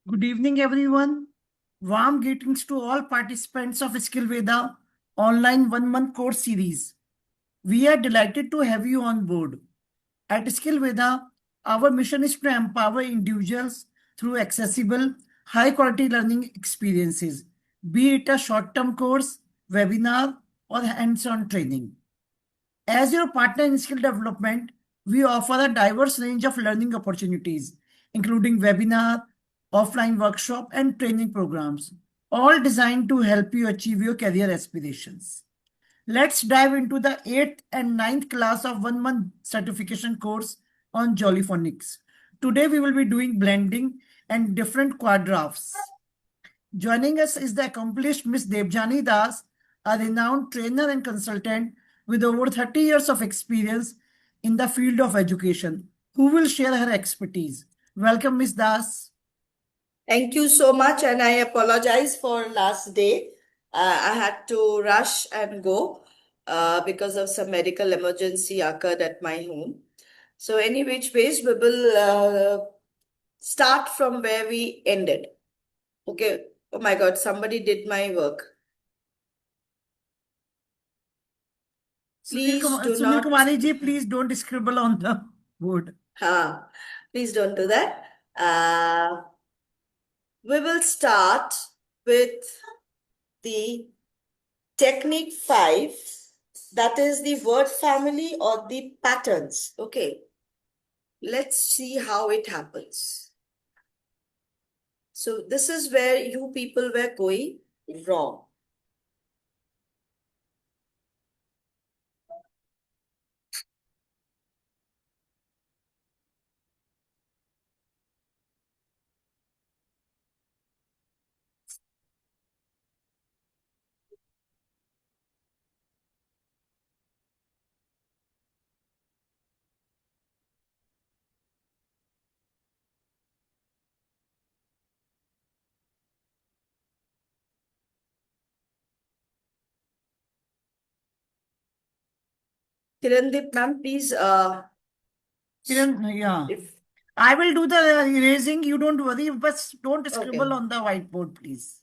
Good evening, everyone. Warm greetings to all participants of Skill Veda online 1 month course series. We are delighted to have you on board. At Skill Veda, our mission is to empower individuals through accessible, high quality learning experiences, be it a short term course, webinar, or hands on training. As your partner in skill development, we offer a diverse range of learning opportunities, including webinar, offline workshop, and training programs, all designed to help you achieve your career aspirations. Let's dive into the 8th and ninth class of 1 month certification course on Jollyphonics. Today we will be doing blending and different quadraphs. Joining us is the accomplished Miss Debjani Das, a renowned trainer and consultant with over 30 years of experience in the field of education, who will share her expertise. Welcome, Miss Das. Thank you so much, and I apologize for last day. I had to rush and go because of some medical emergency occurred at my home. So, any which ways, we will start from where we ended. Okay. Oh my God, somebody did my work. Please do Sunil not. Kumari ji, please don't scribble on the board. Please don't do that. We will start with the technique 5, that is the word family or the patterns. Okay, let's see how it happens. So this is where you people were going wrong. Kirandeep ma'am, please, Yeah. if, I will do the erasing. You don't worry, but don't scribble okay. on the whiteboard, please.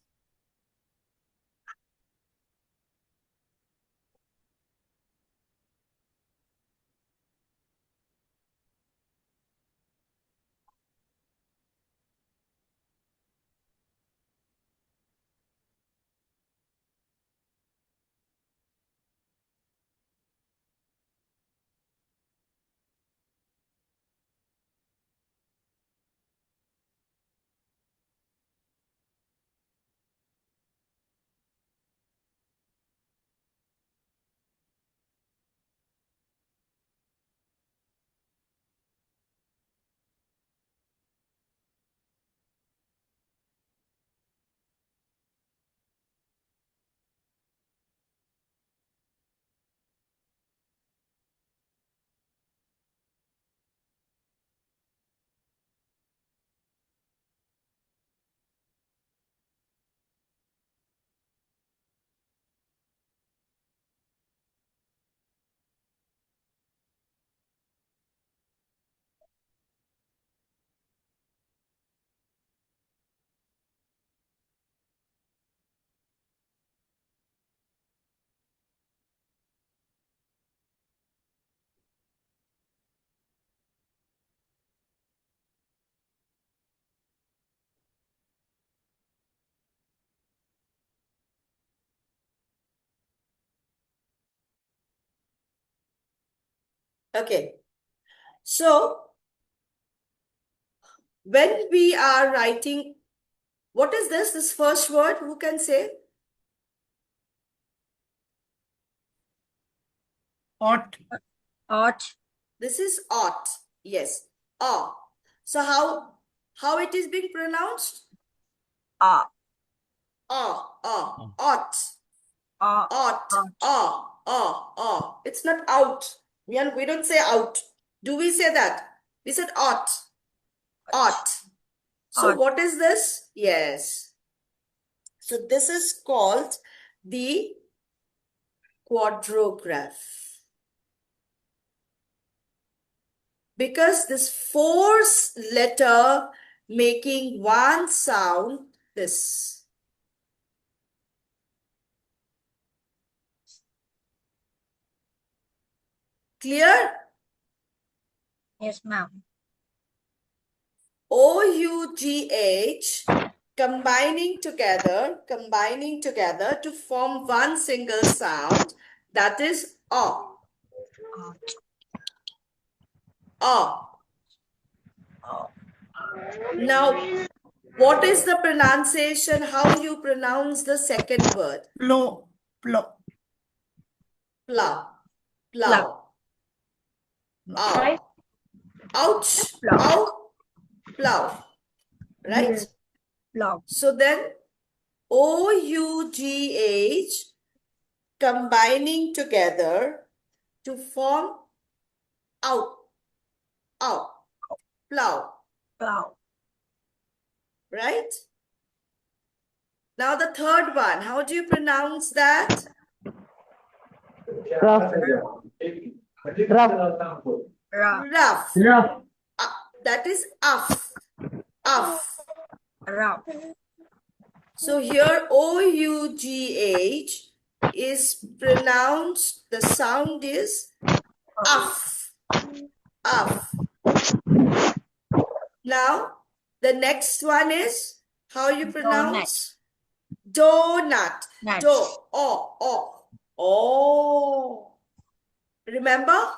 Okay, so when we are writing, what is this first word? Who can say? Ought. Ought. This is ought. Yes, ought. So how it is being pronounced? Ah. Ought. Ah. Ought. Ought. It's not out. We don't say out. Do we say that? We said ought. Ought. So Ought. what is this? Yes. So this is called the quadrograph. Because this fourth letter making one sound, this. Clear? Yes, ma'am. O-U-G-H combining together to form one single sound, that is O. O. Now, what is the pronunciation? How you pronounce the second word? Plow. Plow. Plow. Plow. Ow. Right? Ouch. Plow. Ow. Plow. Right? Yes. Plow. So then O-U-G-H combining together to form out. Out. Plow. Plow. Right? Now the third one. How do you pronounce that? Rough. Rough. Rough. Rough. Rough. That is uff. Uff. Rough. So here O-U-G-H is pronounced, the sound is uff. Uff. Now, the next one is how you pronounce? Donut. Nuts. Do. Oh. Oh. Remember?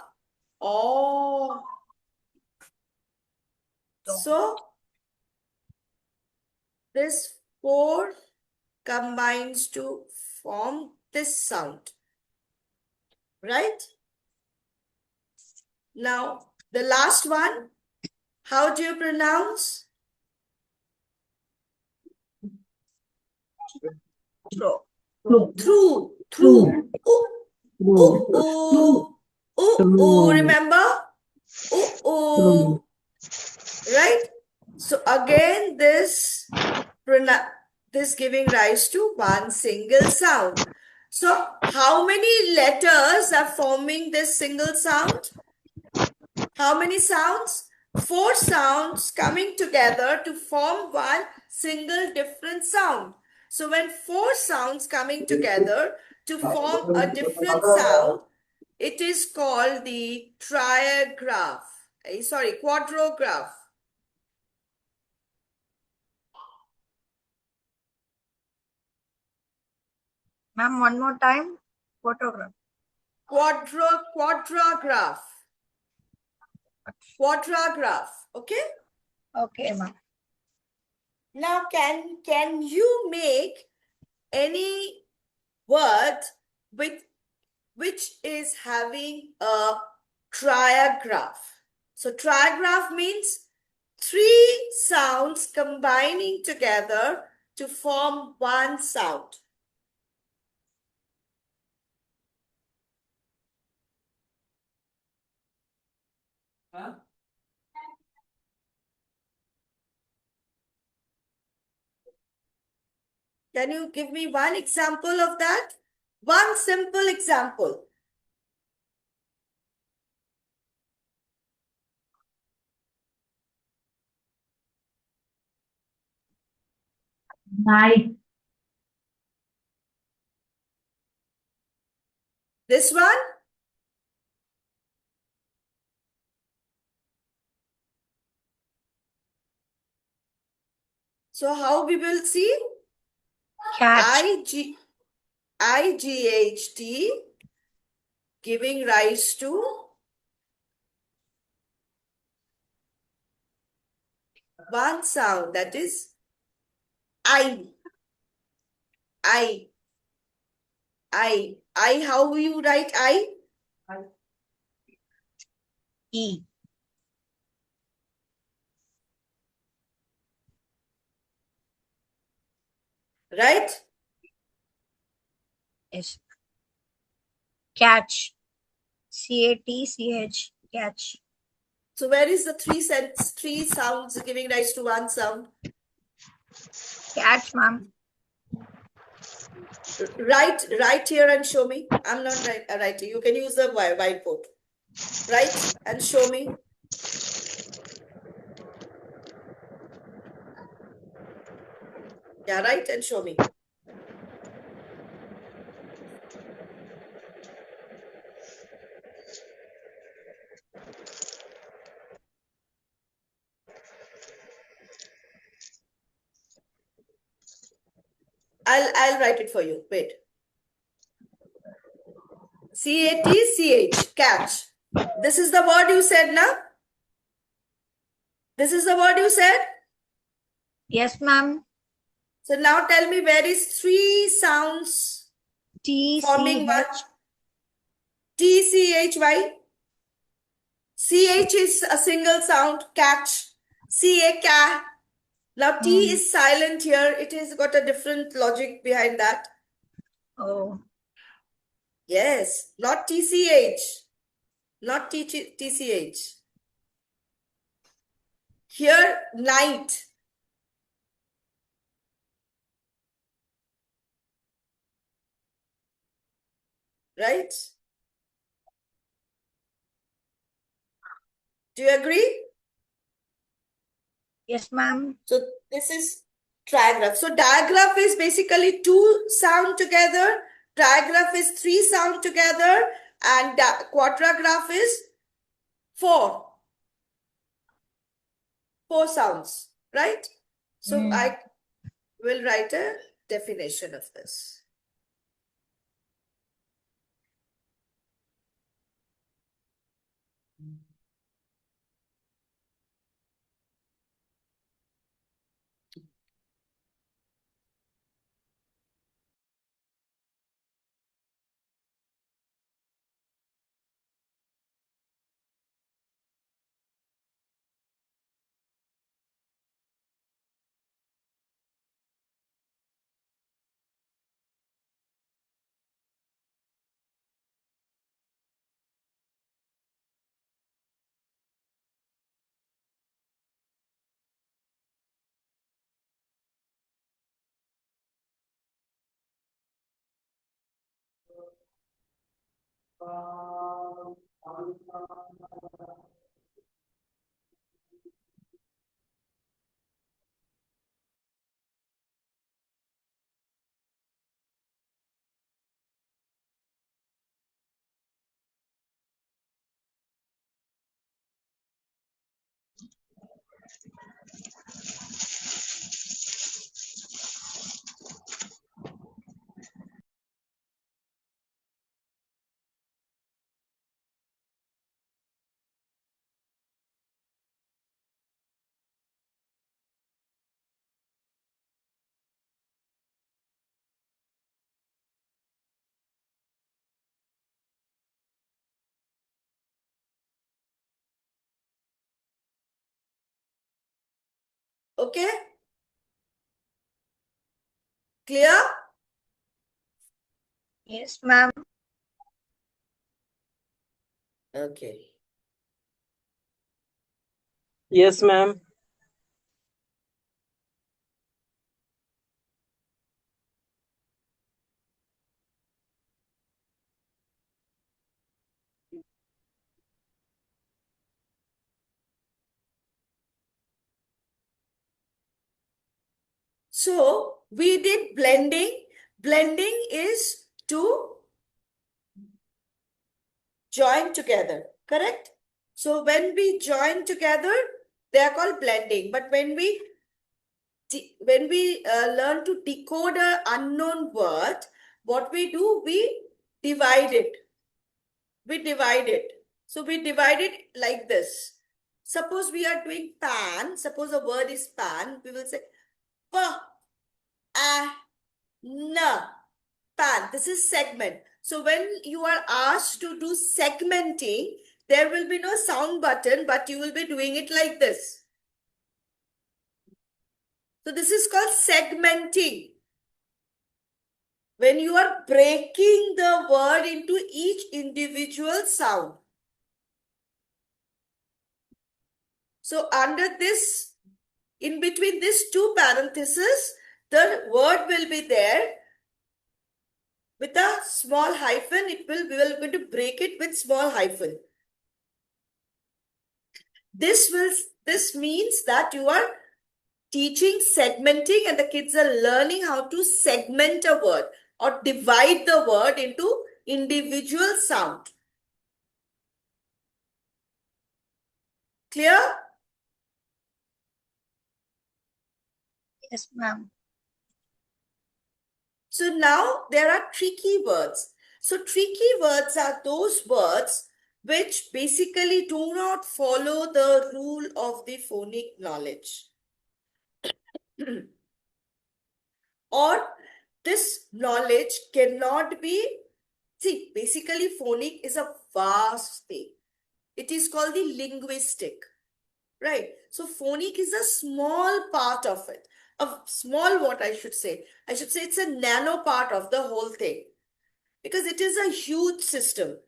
Oh. So, this 4 combines to form this sound. Right? Now, the last one, how do you pronounce? Throw. Through. True. Ooh. Remember? Ooh. Right? So again, this giving rise to one single sound. So how many letters are forming this single sound? How many sounds? 4 sounds coming together to form one single different sound. So when 4 sounds coming together to form a different sound, it is called the trigraph. Sorry, quadrograph. Ma'am, one more time. Photograph. Quadrograph. Quadrograph. Okay? Okay, ma'am. Now, can you make any word which is having a trigraph? So trigraph means 3 sounds combining together to form one sound. Can you give me one example of that? One simple example. Night. This one? So how we will see? Catch. IGHT giving rise to one sound, that is I. How will you write I? E. Right? Yes. Catch. C-A-T-C-H. Catch. So where is the 3 sounds giving rise to one sound? Catch, ma'am. Write here and show me. I'm not writing. You can use the whiteboard. Write and show me. Yeah, write and show me. I'll write it for you. Wait. CATCH, catch. This is the word you said, na? This is the word you said? Yes, ma'am. So now tell me where is three sounds T, forming C, one? H. TCHY. CH is a single sound, catch. CA. Now T is silent here. It has got a different logic behind that. Oh, Yes, not TCH. Not TCH. Here, night. Right? Do you agree? yes, ma'am. So this is trigraph. So digraph is basically two sound together. Trigraph is three sound together. And quadragraph is four. Four sounds. Right? So I will write a definition of this. Okay? Clear? Yes, ma'am. Okay. Yes, ma'am. So we did blending. Blending is to join together, correct? So when we join together, they are called blending. But when we learn to decode an unknown word, what we do, we divide it. We divide it. So we divide it like this. Suppose we are doing pan. Suppose a word is pan. We will say pa, a, na, pan. This is segment. So when you are asked to do segmenting, there will be no sound button, but you will be doing it like this. So this is called segmenting. When you are breaking the word into each individual sound. So under this, in between these two parentheses, the word will be there with a small hyphen. We will going to break it with small hyphen. This means that you are teaching segmenting, and the kids are learning how to segment a word or divide the word into individual sound. Clear? Yes, ma'am. So now there are tricky words. So tricky words are those words which basically do not follow the rule of the phonic knowledge. Or this knowledge cannot be, see, basically phonic is a vast thing. It is called the linguistic, right? So phonic is a small part of it. A small, what I should say? I should say it's a nano part of the whole thing, because it is a huge system.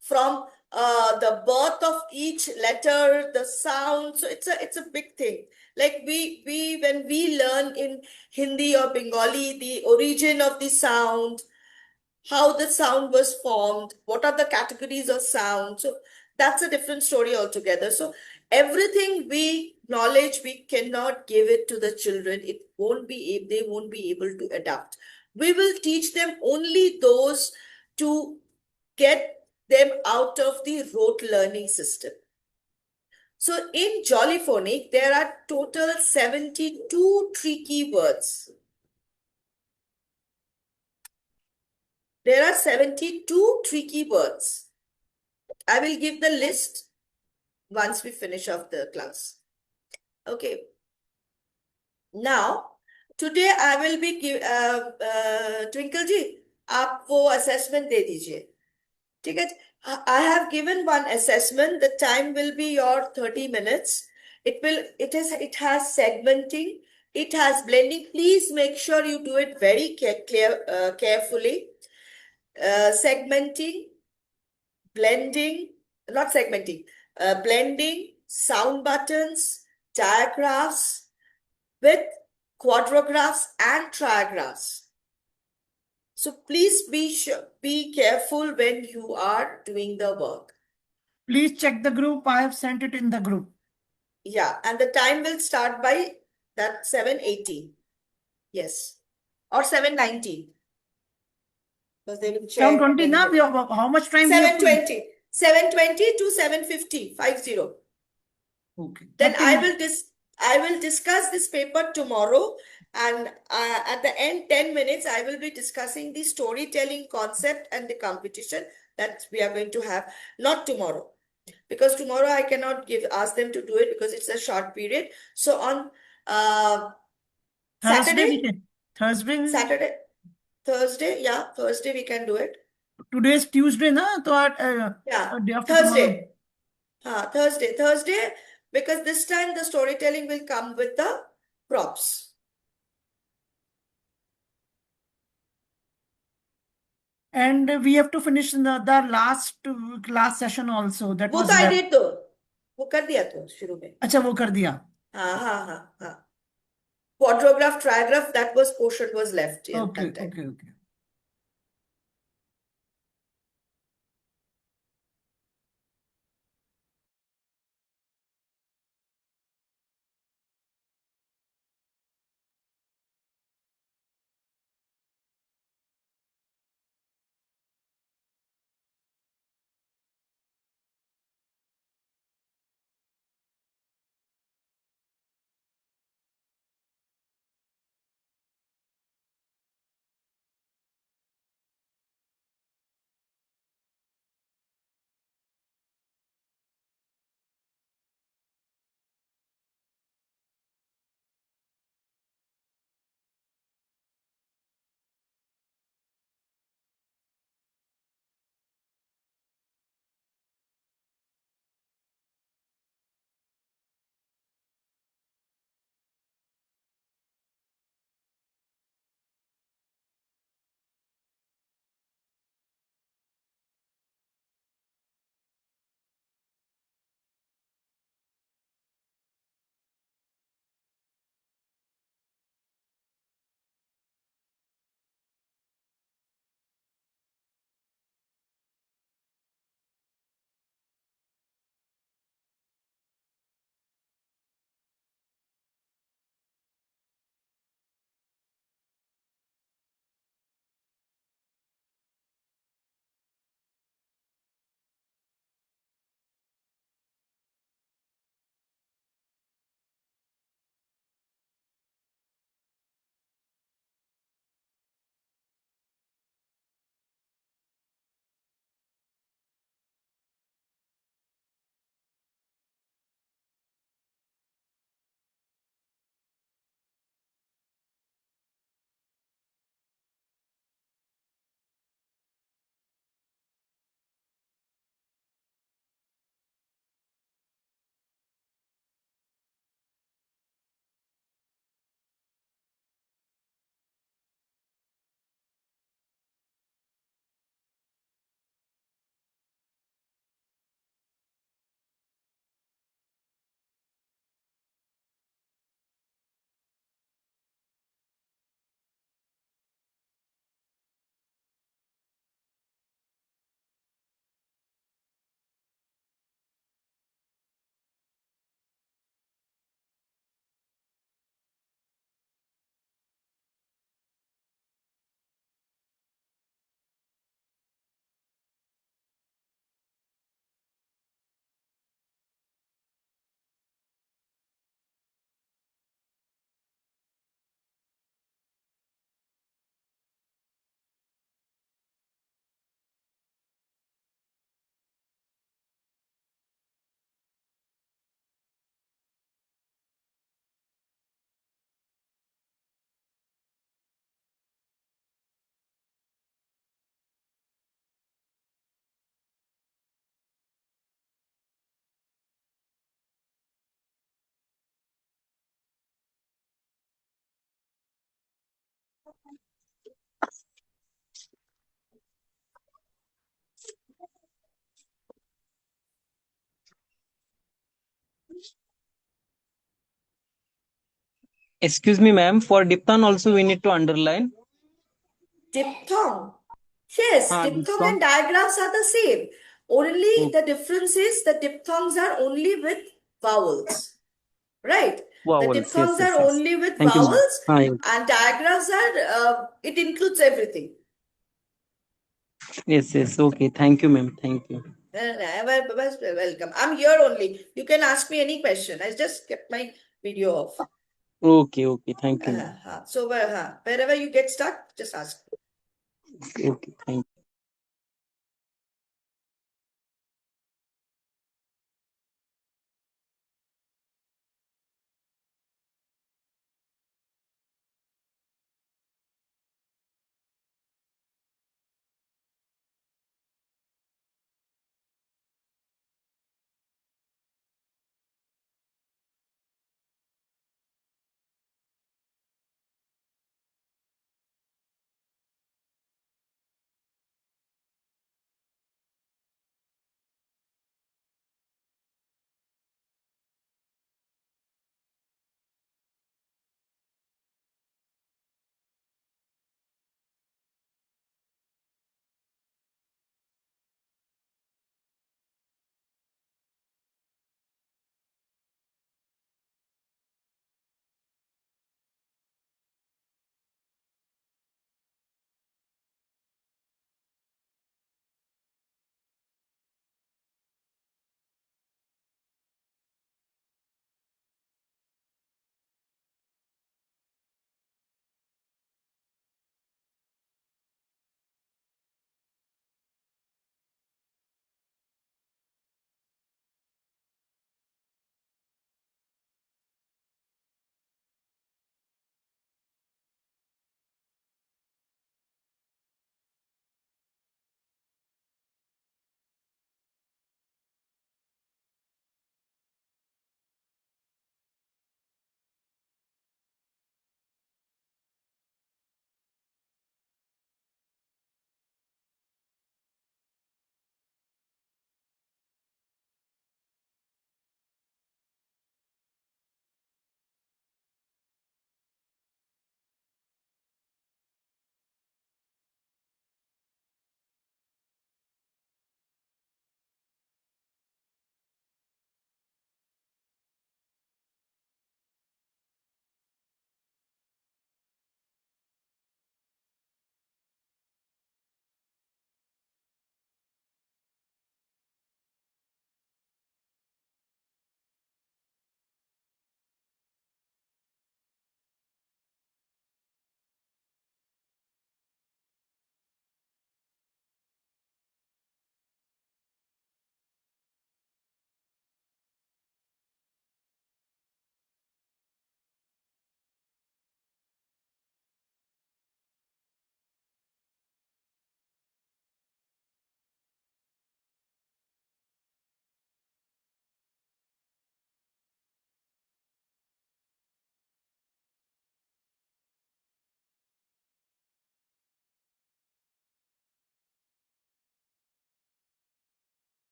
From the birth of each letter, the sound. So it's a big thing. Like we when we learn in Hindi or Bengali the origin of the sound, how the sound was formed, what are the categories of sound. So that's a different story altogether. So everything we knowledge, we cannot give it to the children. It won't be they won't be able to adapt. We will teach them only those to get them out of the rote learning system. So in Jollyphonic, there are total 72 tricky words. There are 72 tricky words. I will give the list once we finish off the class. Okay. Now, today I will be Twinkle ji, आप वो assessment दे दीजिए. ठीक है? I have given one assessment. The time will be your 30 minutes. It has segmenting. It has blending. Please make sure you do it very carefully. Segmenting, blending, not segmenting, blending, sound buttons, diagraphs with quadrographs and trigraphs. So please be careful when you are doing the work. Please check the group. I have sent it in the group. Yeah, and the time will start by that 7:18. Yes. Or 7:19. Because they will check. 7:20 now. How much time we have to? 7:20. 7:20 to 7:50. 50. Okay. Then 30 I minutes. will discuss this paper tomorrow, and at the end 10 minutes I will be discussing the storytelling concept and the competition that we are going to have. Not tomorrow, because tomorrow I cannot ask them to do it because it's a short period. So on Thursday Saturday, we can. Thursday, yeah, Thursday we can do it. Today is Tuesday, na? So Yeah, day after tomorrow. Thursday, because this time the storytelling will come with the props. And we have to finish the last class session also. That वो was तो I left. did तो वो कर दिया तो शुरू में. अच्छा वो कर दिया. हाँ. Quadrograph, trigraph, that portion was left in Okay, that time. okay. Excuse me, ma'am. For diphthong also we need to underline. Diphthong. Yes, diphthong Diphthong. and digraphs are the same. Only Oh, the difference is the diphthongs are only with vowels. Right? The vowels. Yes, diphthongs are yes, yes. only with Thank you, ma'am. vowels, Yes. and digraphs are, it includes everything. Yes, yes. Okay. Thank you, ma'am. Thank you. Welcome. I'm here only. You can ask me any question. I just kept my video off. Okay, okay. Thank you, ma'am. So, wherever you get stuck, just ask. Okay, thank you.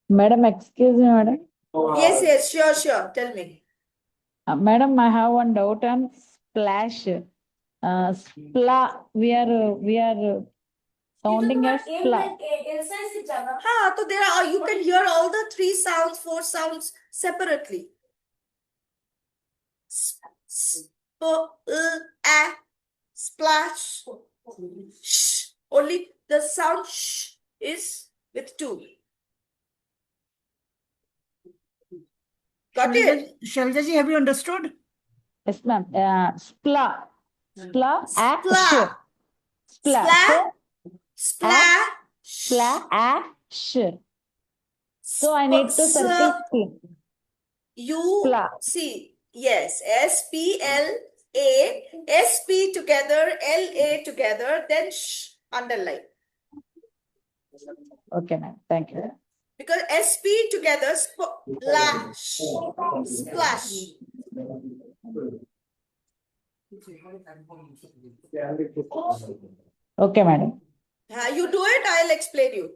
Madam, excuse me, madam. Yes, yes, sure, sure. Tell me. Madam, I have one doubt on splash. We are sounding as spla. So there are, you can hear all the three sounds, four sounds separately. Splash. Sh. Only the sound sh is with two. Got it? Shailaji, have you understood? Yes, ma'am. Spla. Spla. Spla. Spla. Spla. So, Splash. splash. So I need to circle spin. You Spla. see, yes, SPLA, SP together, LA together, then sh underline. Okay, ma'am. Thank you. Because SP together, splash, splash. Okay, madam. You do it, I'll explain you.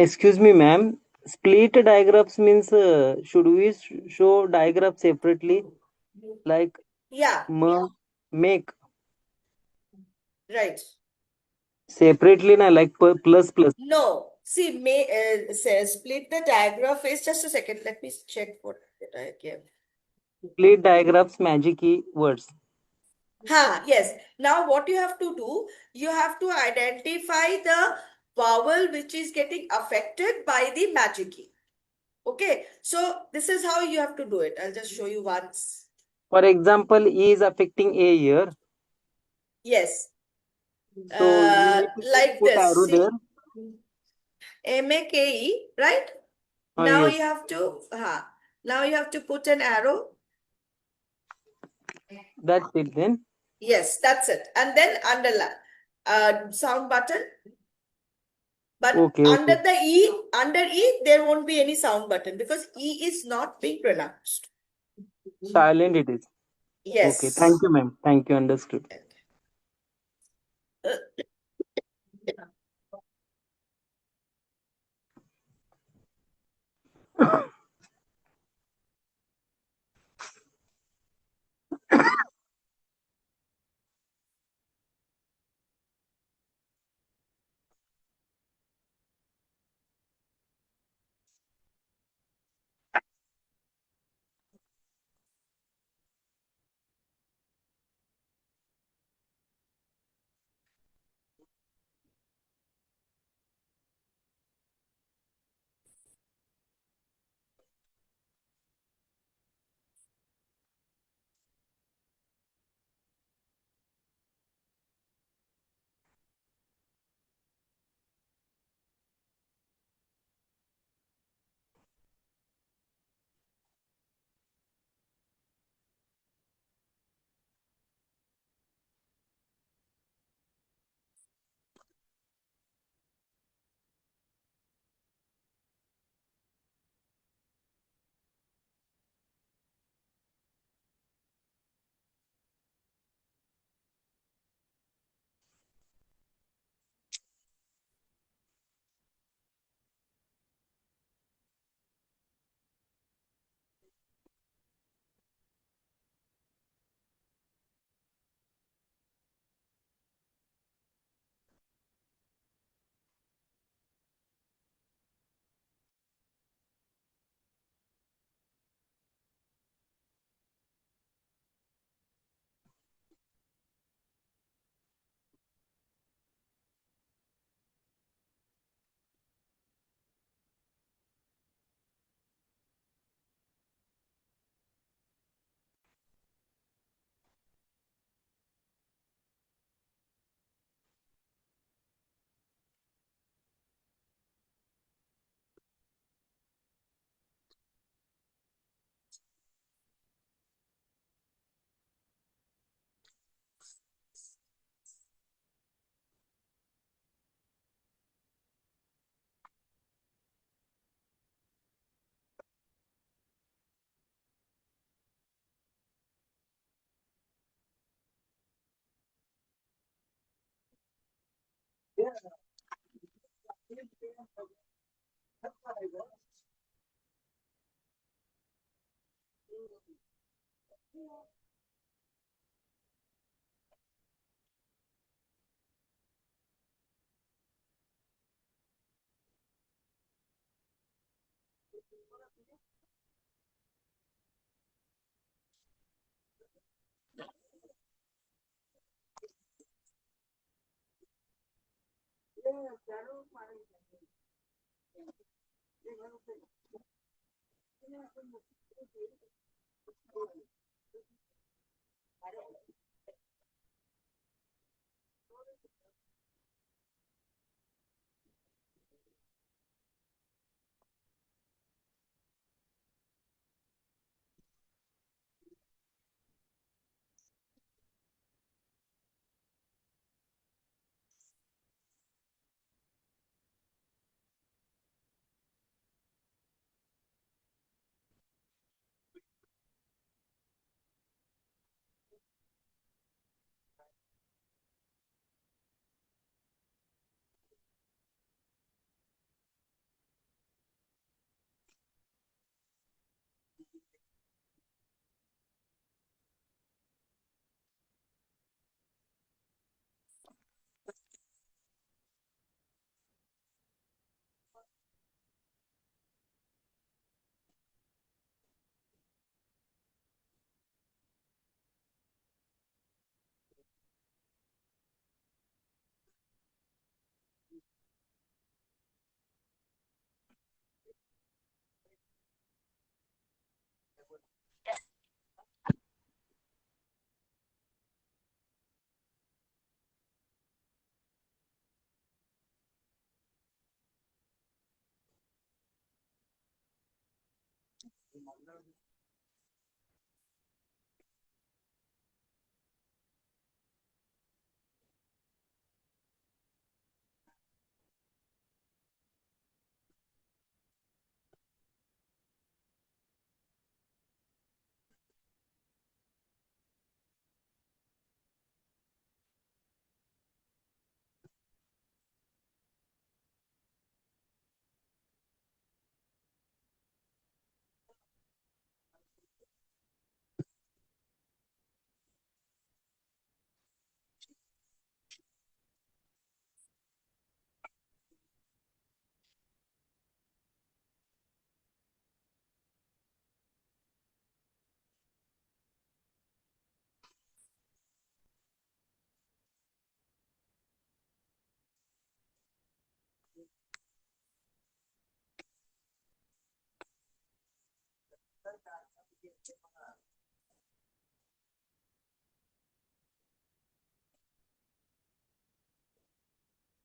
Excuse me, ma'am. Split diagrams means should we show diagram separately, like Yeah, make right. separately, na like plus plus. No, see, says split the diagram is just a second. Let me check what did I give. Split diagrams magic key words. Yes. Now, what you have to do, you have to identify the vowel which is getting affected by the magic key. Okay, so this is how you have to do it. I'll just show you once. For example, E is affecting A here, Yes, so you need to like put this. arrow there. See, MAKE, right? Now you Yes, have to, now you have to put an arrow. that's it then. Yes, that's it. And then underline, sound button. But Okay, okay. under E, there won't be any sound button because E is not being pronounced. Silent it is. Okay, thank Yes. you, ma'am. Thank you, understood.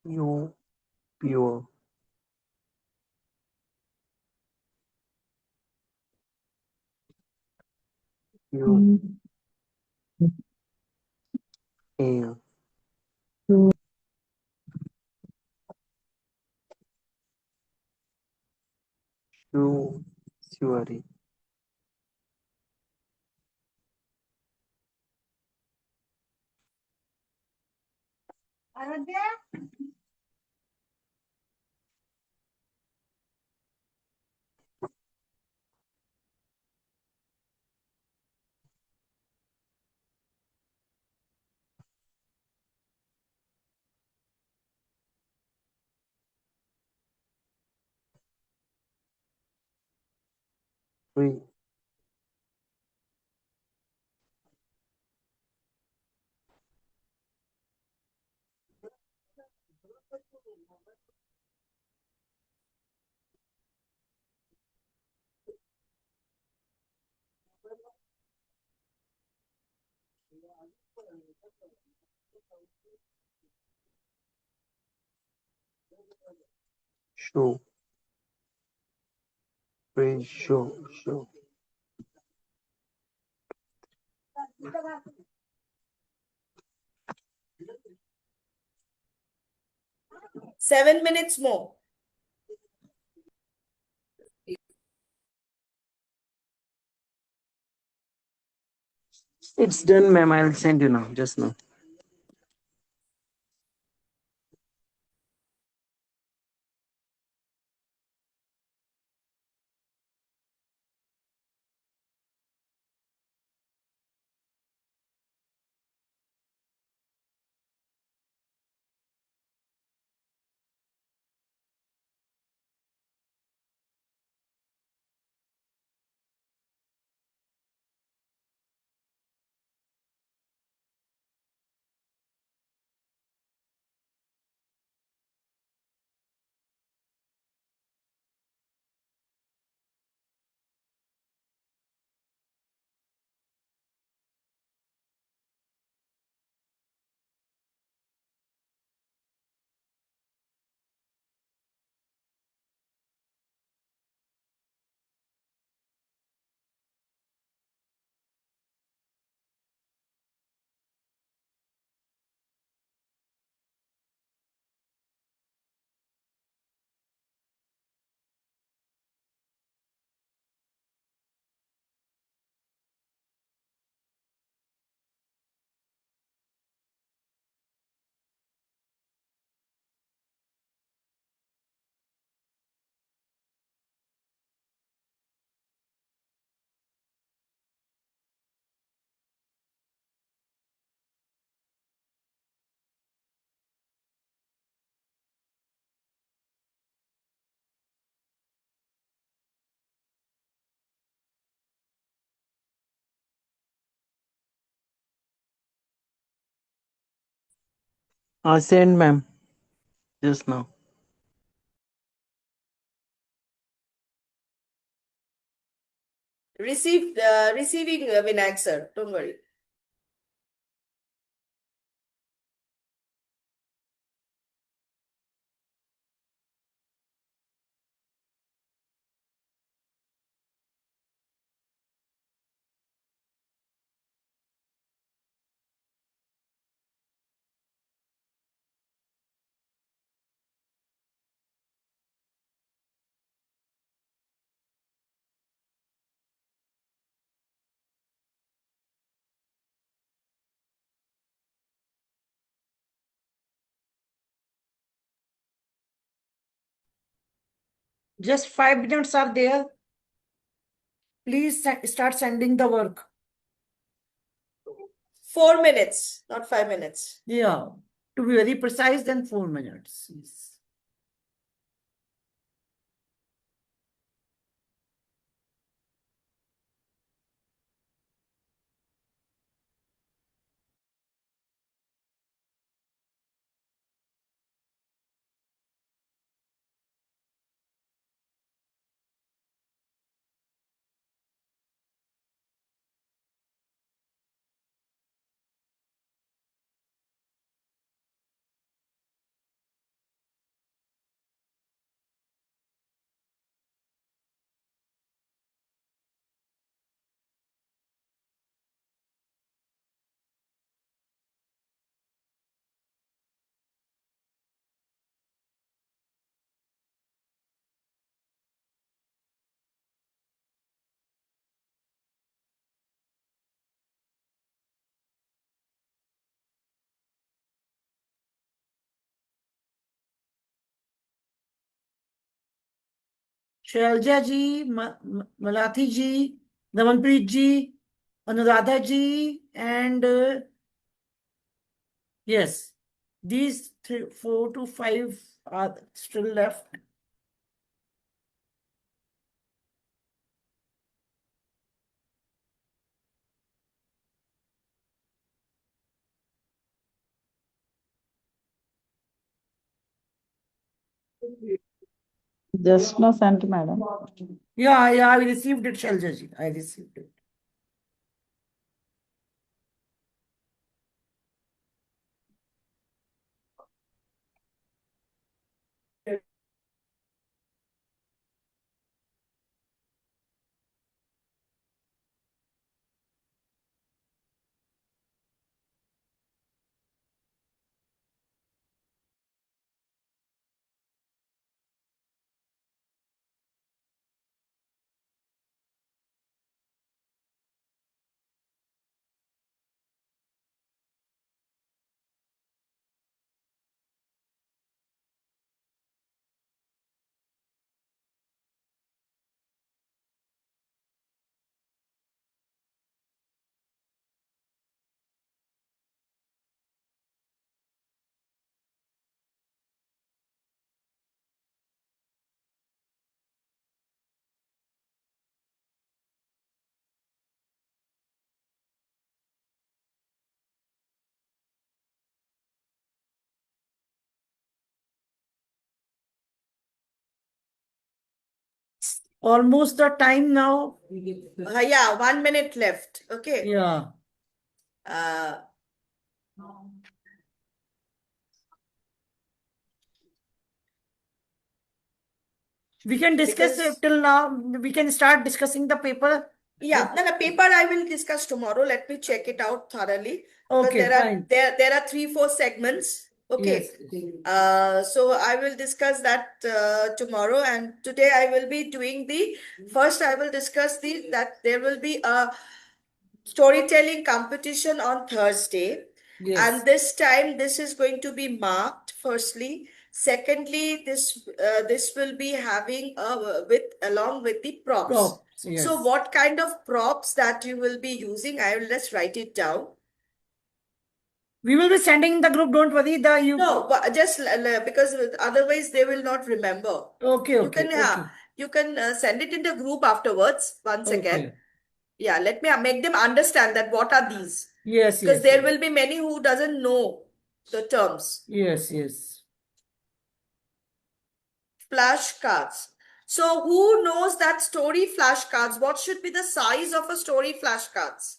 You pure. You air. You surely. Free. Show. Free. Show. 7 minutes more. It's done, ma'am. I'll send you now. Just now. Send, ma'am. Just now. Receiving Vinayak sir. Don't worry. Just 5 minutes are there. Please start sending the work. 4 minutes, not 5 minutes. Yeah. To be very precise, then 4 minutes. Yes. Shailja ji, Malathi ji, Damanpreet ji, Anuradha ji, and yes, these 4 to 5 are still left. Just now sent, madam. Yeah, I received it, Shailja ji. I received it. Almost the time now. Yeah, 1 minute left. Okay. Yeah. Uh, We can discuss Because- it till now. We can start discussing the paper. yeah, no, the paper I will discuss tomorrow. Let me check it out thoroughly. Because Okay, fine. there are 3-4 segments. Okay. Yes. So I will discuss that tomorrow, and today I will be doing first I will discuss that there will be a storytelling competition on Thursday. Yes. And this time this is going to be marked firstly. Secondly, this will be having along with the props. Props, yes. So what kind of props that you will be using, I will just write it down. We will be sending in the group. Don't worry. No, but just because otherwise they will not remember. Okay, You can okay. you can send it in the group afterwards once again. Okay. Yeah, let me make them understand that what are these. Yes, Because yes. there will be many who doesn't know the terms. Yes, yes. Flashcards. So who knows that story flashcards? What should be the size of a story flashcards?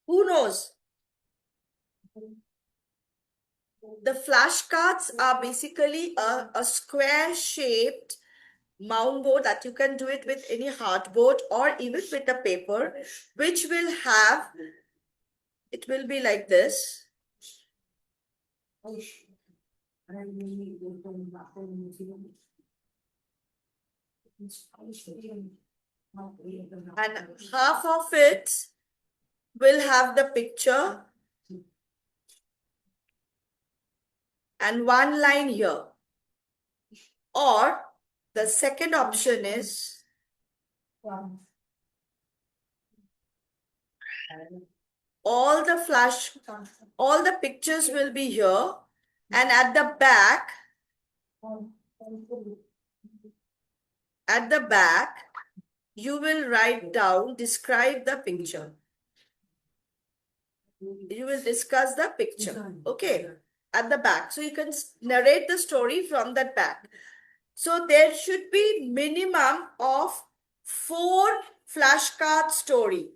Who knows? The flashcards are basically a square shaped mound board that you can do it with any hardboard or even with a paper, which will have, it will be like this. And half of it will have the picture and one line here. Or the second option is all the pictures will be here, and at the back, you will write down, describe the picture. You will discuss the picture, okay, at the back. So you can narrate the story from that back. So there should be minimum of 4 flashcard story.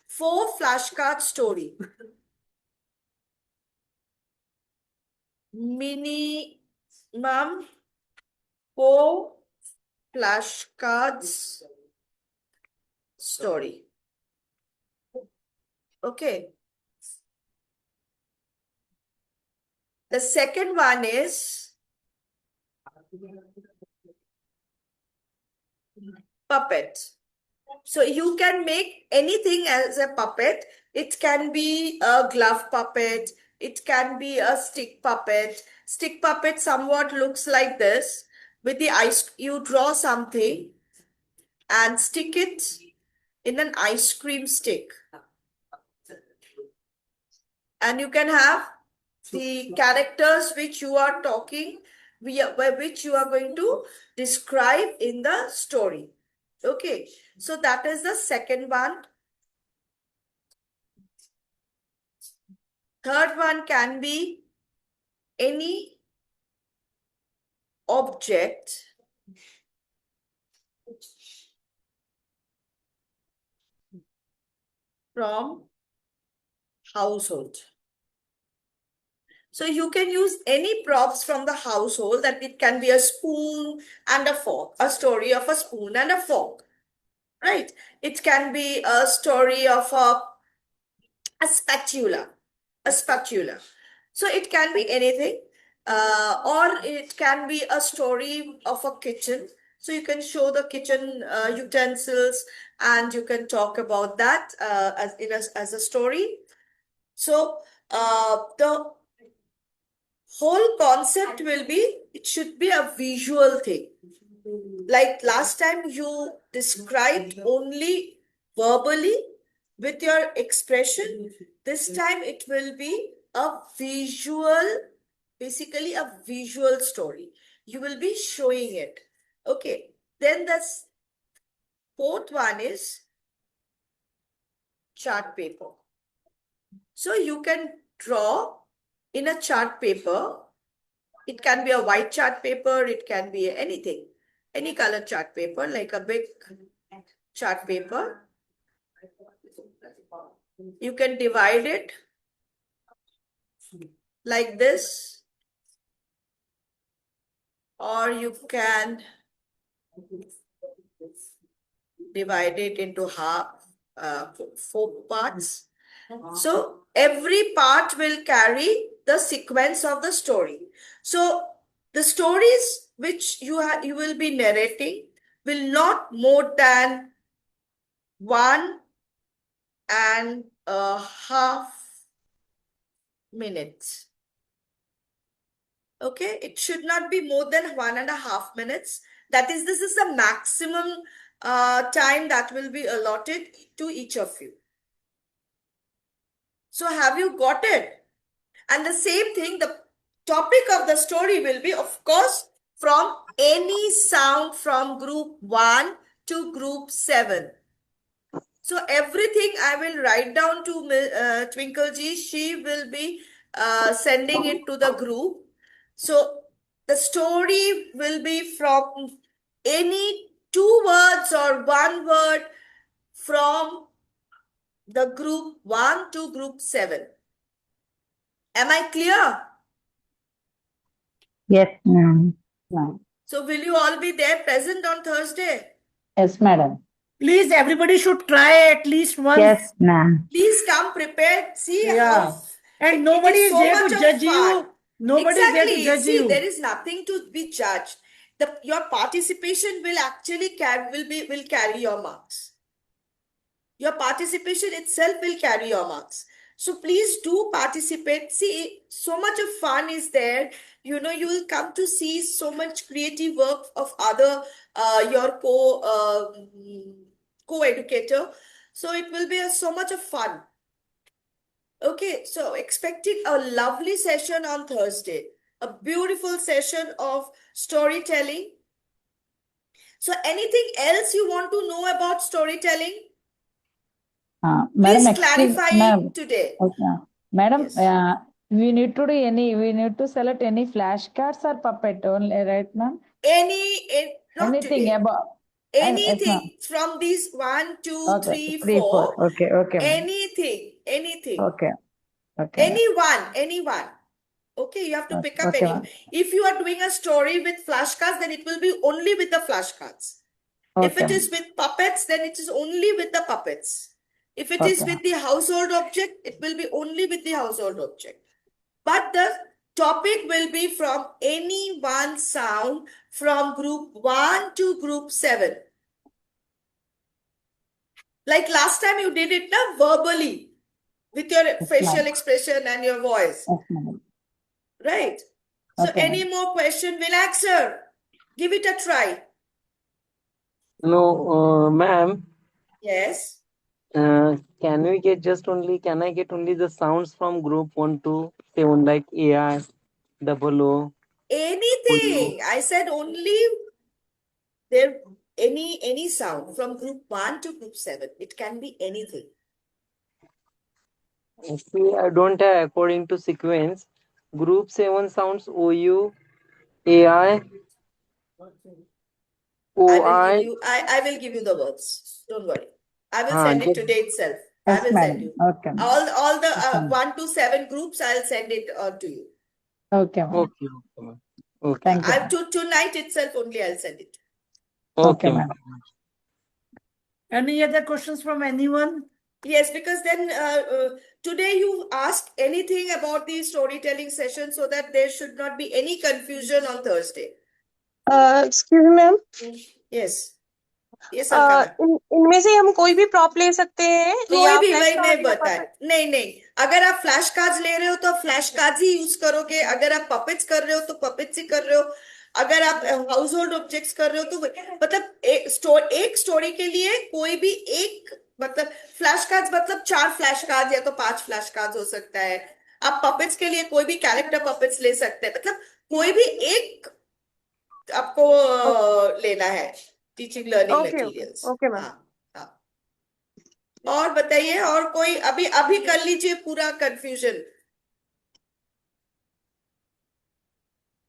4 flashcard story. Minimum 4 flashcards story. Okay. The second one is puppet. So you can make anything as a puppet. It can be a glove puppet. It can be a stick puppet. Stick puppet somewhat looks like this. With the ice, you draw something and stick it in an ice cream stick. And you can have the characters which you are talking, which you are going to describe in the story. Okay, so that is the second one. Third one can be any object from household. So you can use any props from the household, that it can be a spoon and a fork, a story of a spoon and a fork, right? It can be a story of a spatula, So it can be anything, or it can be a story of a kitchen. So you can show the kitchen utensils and you can talk about that as a story. So the whole concept will be, it should be a visual thing. Like last time you described only verbally with your expression, this time it will be a visual, basically a visual story. You will be showing it. Okay. Then the fourth one is chart paper. So you can draw in a chart paper. It can be a white chart paper. It can be anything, any color chart paper, like a big chart paper. You can divide it like this, or you can divide it into half, 4 parts. So every part will carry the sequence of the story. So the stories which you will be narrating will not more than 1.5 minutes. Okay, it should not be more than 1.5 minutes. That is, this is the maximum time that will be allotted to each of you. So have you got it? And the same thing, the topic of the story will be, of course, from any sound from group 1 to group 7. So everything I will write down to Twinkle Ji. She will be sending it to the group. So the story will be from any 2 words or 1 word from the group 1 to group 7. Am I clear? Yes, ma'am. Ma'am. So will you all be there present on Thursday? Yes, madam. Please, everybody should try at least once. Yes, ma'am. Please come prepared. See Yeah. how And it nobody is is so there much to of judge fun. you. Nobody is there to Exactly. judge See, you. there is nothing to be judged. Your participation will actually will carry your marks. Your participation itself will carry your marks. So please do participate. See, so much of fun is there. You know, you will come to see so much creative work of other your co-educator. So it will be so much of fun. Okay, so expecting a lovely session on Thursday, a beautiful session of storytelling. So anything else you want to know about storytelling? Madam, Please excuse, clarify ma'am. it today. Okay. Madam, Yes. we need to do we need to select any flashcards or puppet only, right, ma'am? Not Anything today. about, yes, ma'am. Anything from these 1, 2, Okay, 3, 3, 4. 4. Okay, okay, ma'am. Anything. Okay, okay, ma'am. Anyone. Okay, you have to pick up Okay, any. ma'am. If you are doing a story with flashcards, then it will be only with the flashcards. If Okay, it is ma'am. with puppets, then it is only with the puppets. If it is Okay. with the household object, it will be only with the household object. But the topic will be from any one sound from group 1 to group 7. Like last time you did it now verbally with your Yes, facial ma'am. expression and your voice, Yes, ma'am. right? So Okay, any ma'am. more question, Vilaxer? Give it a try. No, ma'am. Yes. Can I get only the sounds from group 1 to 7, like AI, double O, Anything. I said only there any sound from group 1 to group 7. It can be anything. See, I don't have according to sequence. Group 7 sounds OU, AI, OI. I will give you the words. Don't worry. I will हाँ, send it today itself. I Yes, will send madam. you. Okay, ma'am. All the Yes, ma'am. 1 to 7 groups, I'll send it to you. Okay, ma'am. okay, ma'am. Okay, Thank you, ma'am. Tonight itself only I'll send it. Okay, okay, ma'am. ma'am. Any other questions from anyone? Yes, because then today you asked anything about the storytelling session so that there should not be any confusion on Thursday. Excuse me ma'am Yes. Yes, Alka ma'am. इनमें से हम कोई भी prop ले सकते हैं कोई या भी फ्लैश वही मैं कार्ड या बताया puppet? नहीं अगर आप फ्लैश कार्ड्स ले रहे हो तो फ्लैश कार्ड्स ही यूज करोगे अगर आप पपेट्स कर रहे हो तो पपेट्स ही कर रहे हो अगर आप हाउस होल्ड ऑब्जेक्ट्स कर रहे हो तो मतलब एक स्टोरी के लिए कोई भी एक मतलब फ्लैश कार्ड्स मतलब 4 फ्लैश कार्ड्स या तो 5 फ्लैश कार्ड्स हो सकता है आप पपेट्स के लिए कोई भी कैरेक्टर पपेट्स ले सकते हैं मतलब कोई भी एक आपको लेना है teaching learning okay materials okay ma'am हाँ और बताइए और कोई अभी कर लीजिए पूरा confusion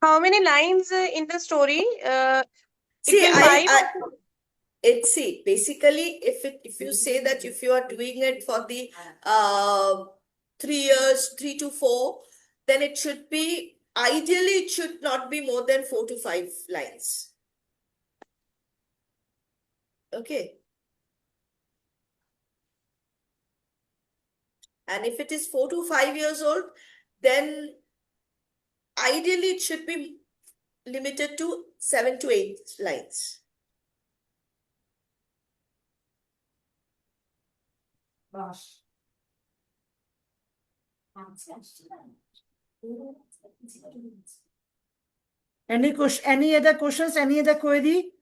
how many lines in the story see it will I 5 it's see basically if you say that if you are doing it for the 3 years 3 to 4 then it should be ideally it should not be more than 4 to 5 lines okay and if it is 4 to 5 years old then ideally it should be limited to 7 to 8 lines Any other questions? Any other query?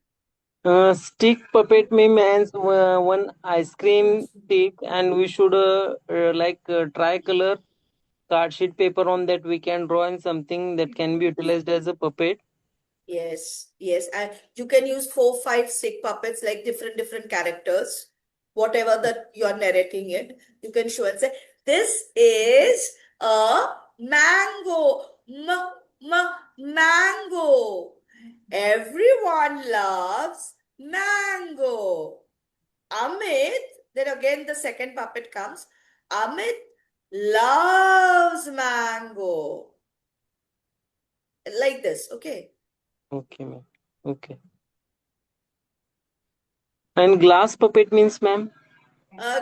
Stick puppet means one ice cream stick, and we should tricolor card sheet paper on that we can draw in something that can be utilized as a puppet. Yes, and you can use 4, 5 stick puppets like different characters, whatever that you are narrating it. You can show and say, "This is a mango, mango. Everyone loves mango." Amit, then again the second puppet comes. Amit loves mango. Like this, okay? Okay, ma'am. Okay. And glass puppet means, ma'am?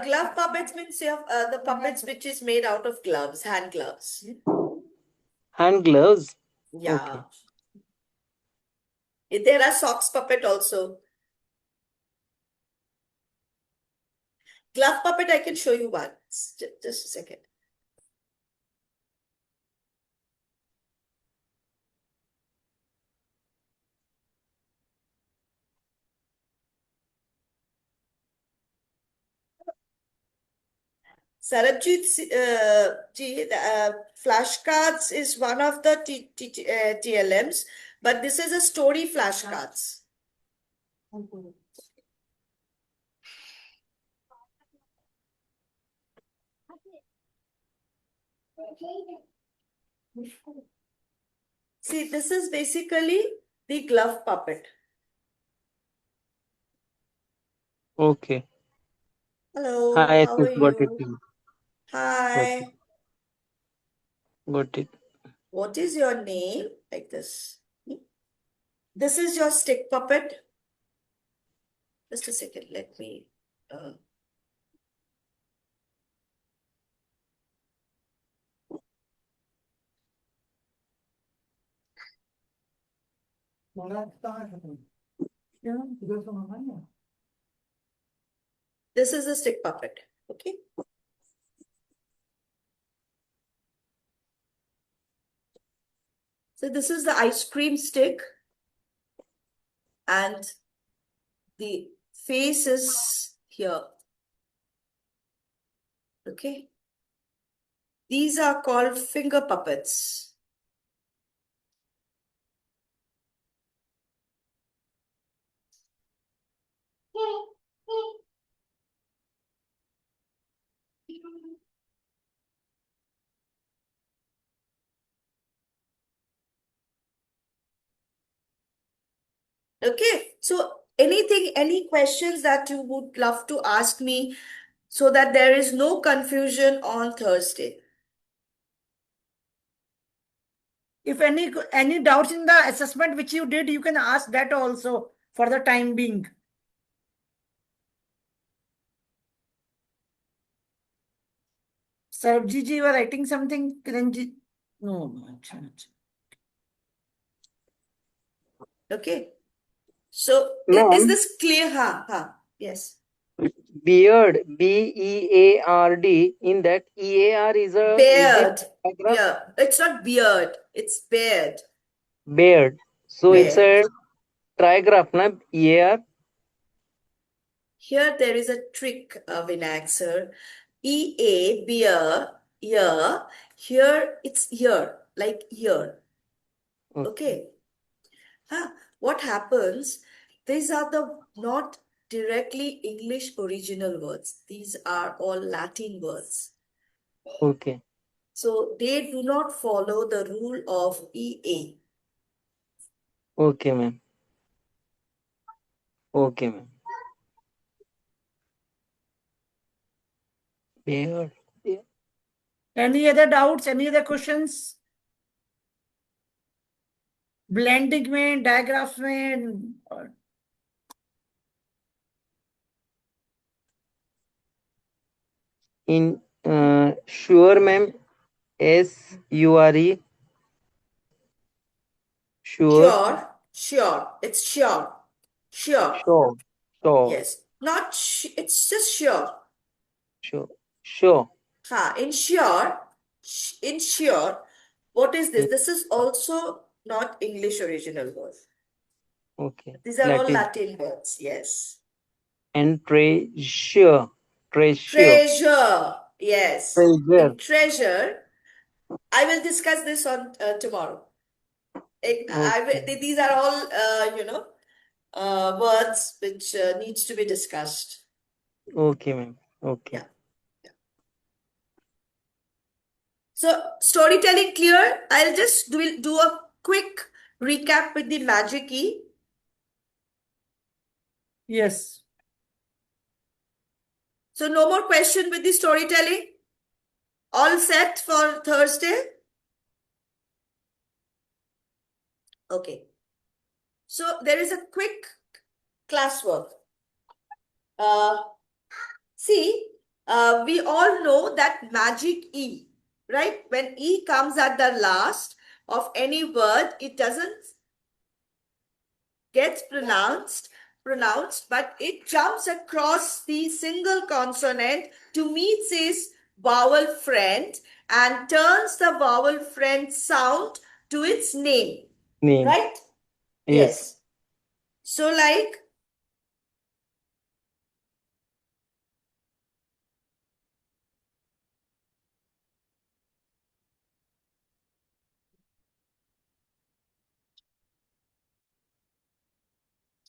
Glove puppets means you have the puppets which is made out of gloves, hand gloves. Hand gloves. Yeah. There are socks puppet also. glove puppet, I can show you one. Just a second. Sarabjit ji, flashcards is one of the TLMs, but this is a story flashcards. See, this is basically the glove puppet. Okay. Hello, Hi, how sis, are got it. you? Got it. Hi, Got it. what is your name? Like this. This is your stick puppet. Just a second, let me. This is a stick puppet. Okay. So this is the ice cream stick, and the face is here. Okay. These are called finger puppets. Okay, so any questions that you would love to ask me so that there is no confusion on Thursday? If any doubts in the assessment which you did, you can ask that also for the time being. Sarabji ji, you are writing something? Kiranji? No. Acha, acha. Okay, so is Ma'am, this clear? Yes. beard, B-E-A-R-D, in that E-A-R is it Beard. paragraph? Yeah, it's not beard, it's beard. Beard. So it's Beard. a trigraph, na? E-A-R. Here there is a trick, Vinayak sir. E-A, beer, ear. Here it's ear, like ear. Okay. What happens? These are the not directly English original words. These are all Latin words. Okay. So they do not follow the rule of EA. Okay, ma'am. Okay, ma'am. Beard. Yeah. Any other doubts? Any other questions? Blending में, diagraph में, or In sure, ma'am. S-U-R-E. Sure. Sure, sure. It's sure. Sure. Sure. Sure. Yes. Not it's just sure. Sure. Sure. In sure, what is this? This is also not English original word. Okay. These are all Latin. Latin words, yes. And treasure. Treasure. Treasure, yes. Treasure. In treasure, I will discuss this on tomorrow. These are all, words which needs to be discussed. Okay, ma'am. Okay. Yeah. So storytelling clear. I'll just do a quick recap with the magic key. yes. So no more question with the storytelling. All set for Thursday? Okay. So there is a quick classwork. We all know that magic E, right? When E comes at the last of any word, it doesn't get pronounced pronounced, but it jumps across the single consonant to meet its vowel friend and turns the vowel friend sound to its name. Name. Right? Yes. So, like,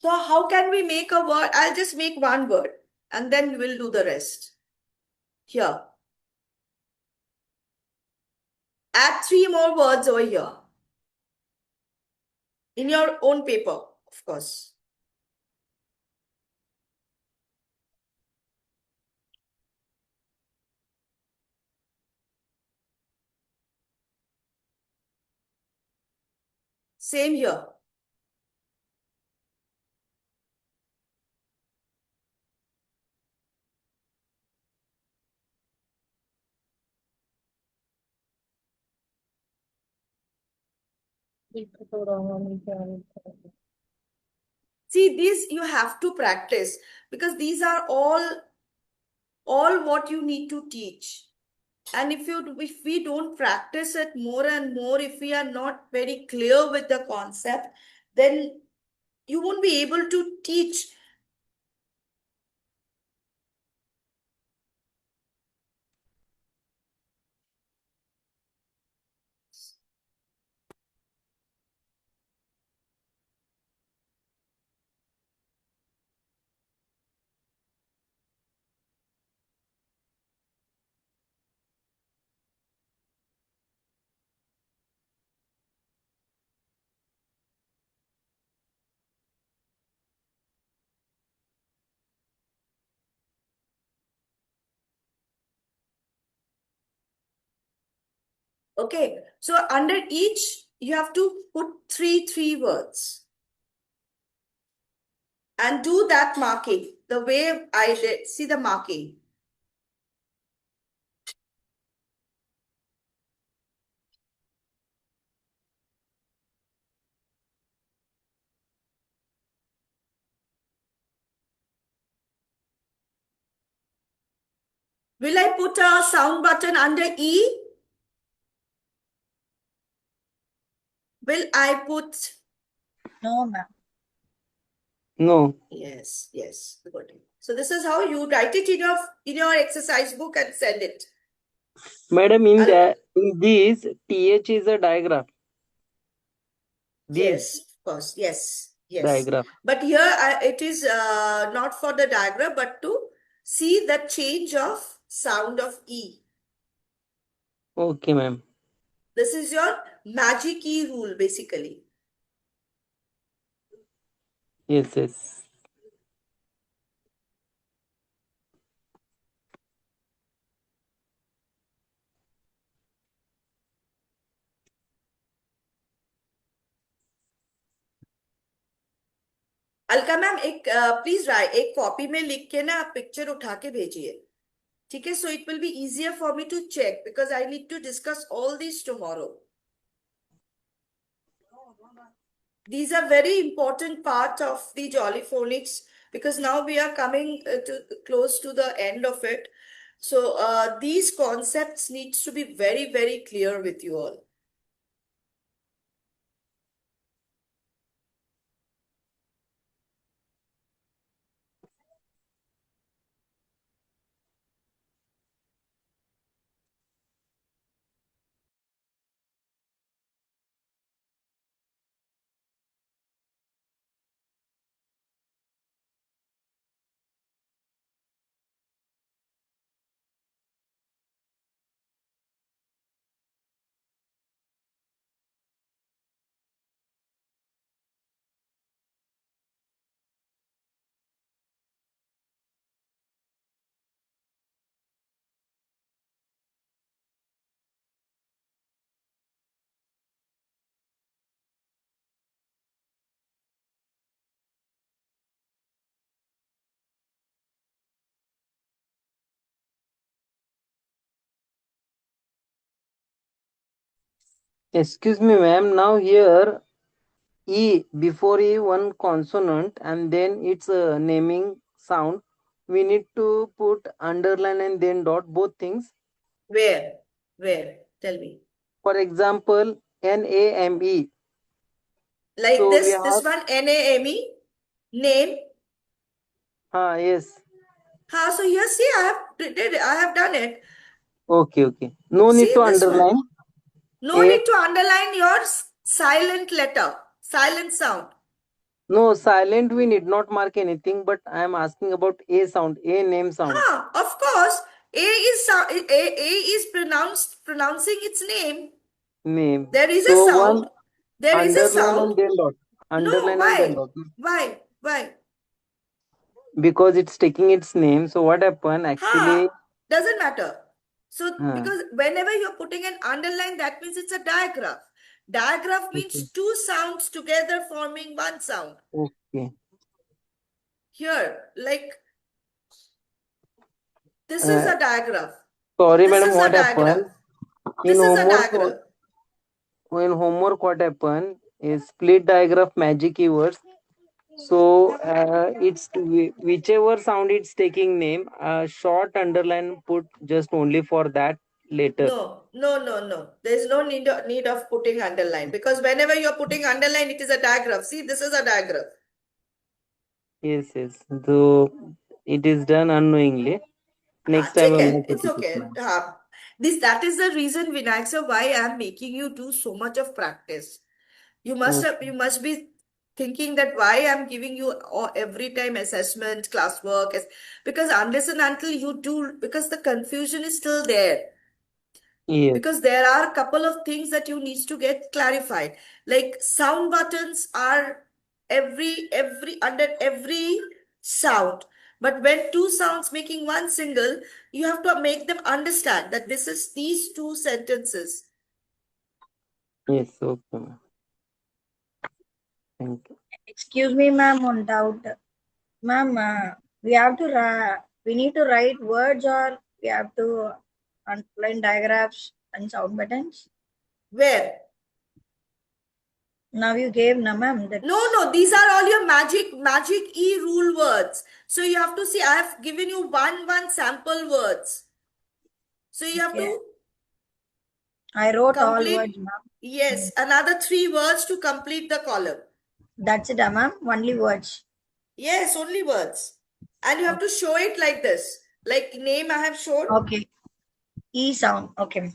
so how can we make a word? I'll just make one word and then we'll do the rest. Here. Add 3 more words over here. In your own paper, of course. Same here. See, these you have to practice because these are all what you need to teach. And if we don't practice it more and more, if we are not very clear with the concept, then you won't be able to teach. Okay, so under each, you have to put three words and do that marking the way I did. See the marking. Will I put a sound button under E? Will I put? No, ma'am. No. Yes, good. So this is how you write it in your exercise book and send it. Madam, in I'll- this TH is a digraph. Yes, This of course. Yes. digraph. But here it is not for the diagram, but to see the change of sound of E. Okay, ma'am. This is your magic E rule, basically. Yes. Alka ma'am एक please एक copy में लिख के ना picture उठा के भेजिए ठीक है so it will be easier for me to check because I need to discuss all these tomorrow. These are very important part of the Jolly Phonics because now we are coming to close to the end of it. So these concepts needs to be very, very clear with you all. Excuse me, ma'am. Now here E, before E, one consonant, and then its naming sound. We need to put underline and then dot, both things. Where? Where? Tell me. For example, NAME. Like So we this have, one, NAME, name. yes. So here, see, I have done it. Okay. No need See to this one. underline. No A, need to underline your silent letter, silent sound. no, silent we need not mark anything, but I am asking about A sound, A name sound. Of course, A is pronouncing its name. Name. There is a So sound. one There is a underline sound. and then dot. No, Underline and then why? dot. Why? Why? Because it's taking its name. So what happened actually? Doesn't matter. So uh, because whenever you're putting an underline, that means it's a digraph. Digraph okay. means two sounds together forming one sound. Okay. Here, like this is a digraph. Sorry, This madam, is a what digraph. happened? This In is a homework, digraph. what happened is split diagram magic keywords. So it's whichever sound it's taking name, short underline put just only for that letter. No. There's no need of putting underline because whenever you're putting underline, it is a digraph. See, this is a digraph. Yes. So it is done unknowingly. Next time I will It's put it, okay. ma'am. That is the reason, Vinayak sir, why I'm making you do so much of practice. You must be thinking that why I'm giving you every time assessment, classwork, because unless and until you do, because the confusion is still there. Yes. Because there are a couple of things that you need to get clarified. Like sound buttons are under every sound. But when two sounds making one single, you have to make them understand that this is these two sentences. Yes. Okay, ma'am. Thank you. Excuse me, ma'am, one doubt. Ma'am, we need to write words or we have to underline diagrams and sound buttons. Where? Now you gave, na ma'am. No, these are all your magic e-rule words. So you have to see, I have given you one sample words. So you have Okay. to I wrote all complete, words, ma'am. yes, another 3 words to complete the column. That's it, ma'am. Only words. Yes, only words. And you have to show it like this. Like name I have shown. Okay. E sound. Okay.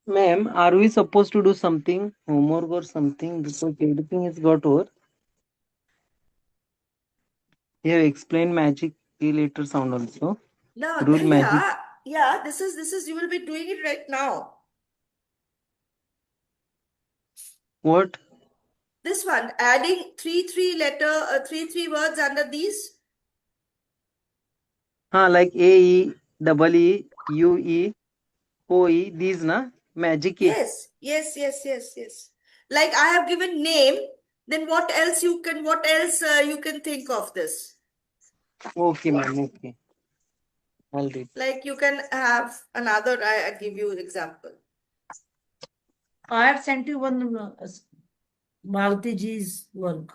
Ma'am, are we supposed to do something, homework or something? Because everything has got over. You have explained magic key letter sound also. No, Rule magic. yeah, this is, you will be doing it right now. What? This one, adding three words under these. Like AE, double E, UE, OE, these na magic key. Yes. Like I have given name, then what else you can think of this? Okay, ma'am. Okay. I'll read. Like you can have another, I give you example. I have sent you one Maruti Ji's work.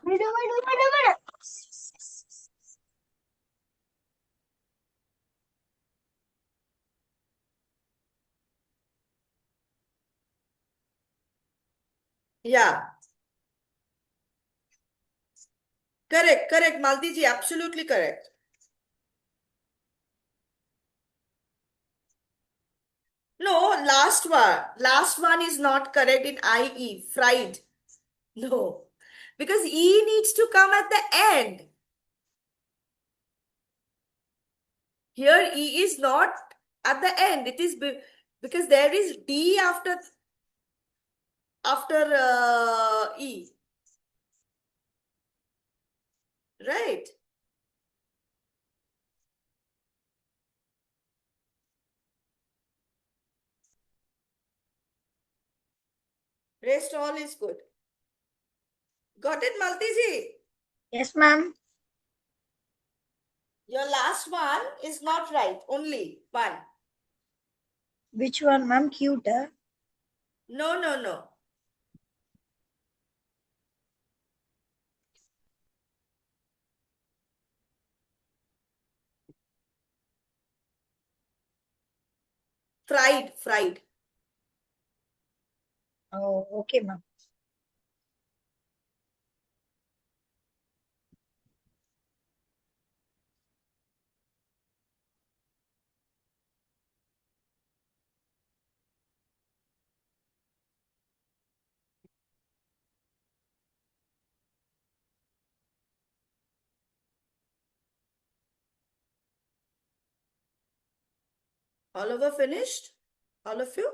Yeah. Correct, correct, Malti ji, absolutely correct. No, last one is not correct in IE, fried. No, because E needs to come at the end. Here E is not at the end. It is because there is D after E, right? Rest all is good. Got it, Malti ji? Yes, ma'am. Your last one is not right. Only one. Which one, ma'am? Cute. No, no, no. Fried, fried. Oh, okay, ma'am. All over finished? All of you?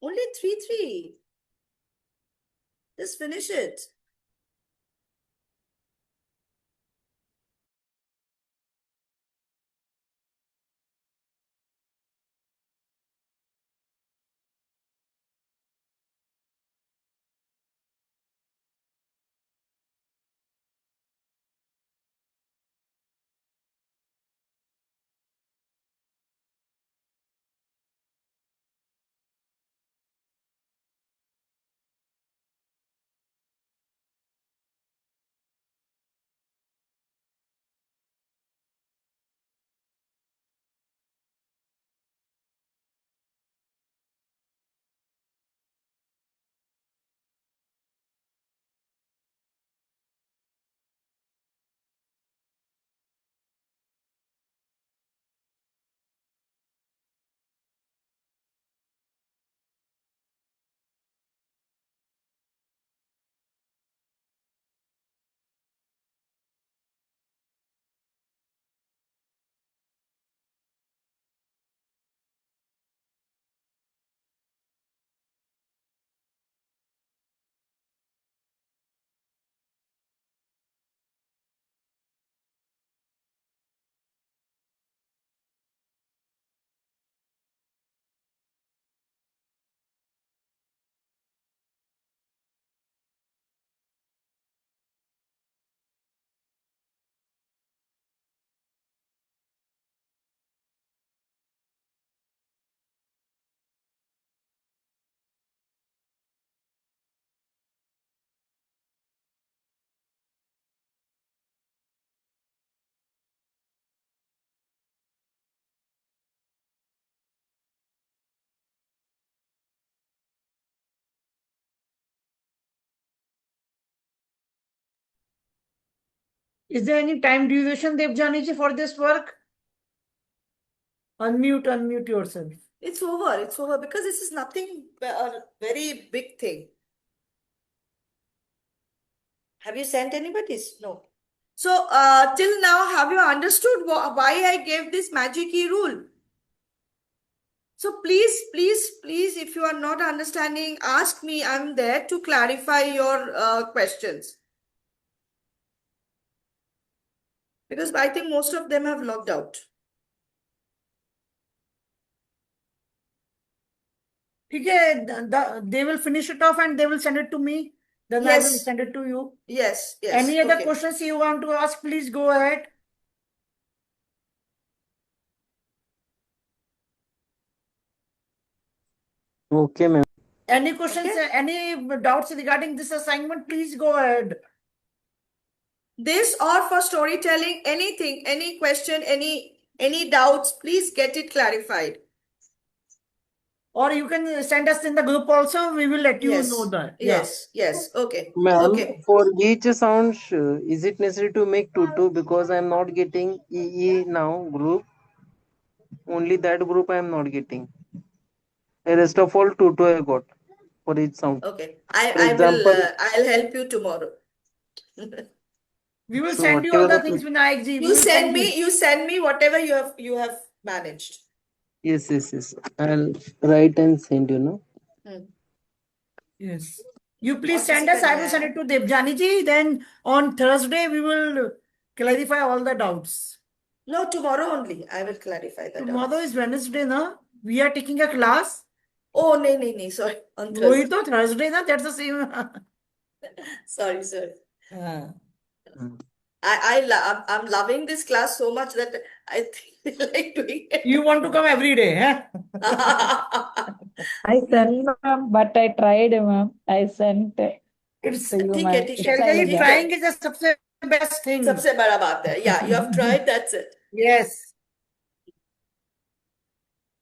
Only three. Just finish it. Is there any time duration, Devjani ji, for this work? Unmute yourself. It's over because this is nothing, a very big thing. Have you sent anybody's? No. So, till now, have you understood why I gave this magic key rule? So please, if you are not understanding, ask me. I'm there to clarify your questions. Because I think most of them have logged out. ठीक है, they will finish it off and they will send it to me. Then I will Yes. send it to you. Yes, yes. Any other Okay. questions you want to ask, please go ahead. Okay, ma'am. Any questions, Okay. any doubts regarding this assignment, please go ahead. This or for storytelling, anything, any question, any doubts, please get it clarified. Or you can send us in the group also. We will let you Yes. know that. Yeah. Yes, yes. Okay. Ma'am, Okay. for each sound, is it necessary to make two because I'm not getting EE now group? Only that group I am not getting. The rest of all two I got for each sound. Okay. For I will example, I'll help you tomorrow. We will so send you all whatever the things, Vinayak ji. We You will send you. me, you send me whatever you have managed. yes. I'll write and send you, no? Yes. You please और send किसी us. का I नहीं will send आया? it to Devjani ji. Then on Thursday, we will clarify all the doubts. No, tomorrow only. I will clarify the Tomorrow doubts. is Wednesday, na? We are taking a class. Oh, no, sorry. On वही Thursday. तो Thursday, na? That's the same. Sorry, sir. हाँ. I'm loving this class so much that I think I like doing it. You want to come every day, huh? I sent, ma'am, but I tried, ma'am. I sent It's to you, ठीक है, ma'am. ठीक It's है, Shailja ji, ठीक है. trying is the सबसे best thing. सबसे बड़ा बात है. Yeah, you have tried, that's it. Yes.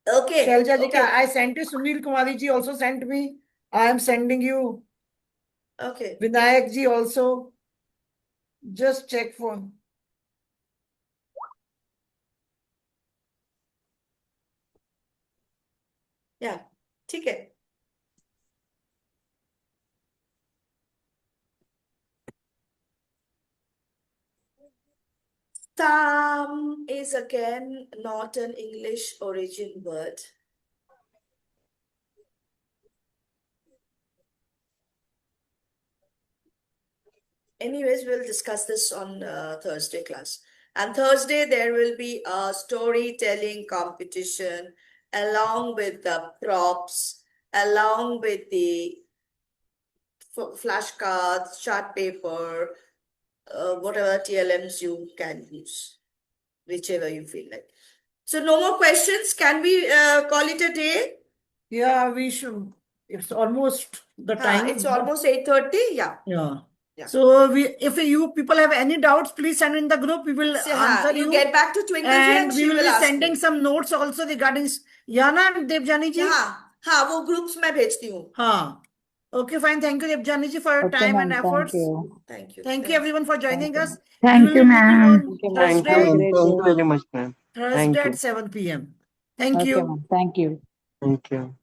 Okay, Shailja ji, okay, I sent you. Sunil Kumari ji also sent me. I am sending you. okay. Vinayak ji also. Just check for. Yeah, ठीक है. Sam is again not an English origin word. Anyways, we'll discuss this on Thursday class. And Thursday, there will be a storytelling competition along with the props, along with the flashcards, chart paper, whatever TLMs you can use, whichever you feel like. So no more questions. Can we call it a day? Yeah, we should. It's almost the time. It's almost 8:30. Yeah. Yeah. Yeah. So if you people have any doubts, please send in the group. We will So, answer you you. get back to Twinkle ji And and we she will will be ask sending me. some notes also regarding Yana and Devjani ji. हाँ, वो groups में भेजती हूँ. हाँ. Okay, fine. Thank you, Devjani ji, for your okay, time and ma'am. efforts. Thank you. Thank you. Thank you, everyone, for joining Thank you, us. ma'am. We Thank will you, meet you ma'am. on Thank you, ma'am. Thank Have a you, Thursday, great thank you day. very much, ma'am. Thursday Thank you. at 7 p.m. Thank Okay, you. ma'am. Thank you. Thank you.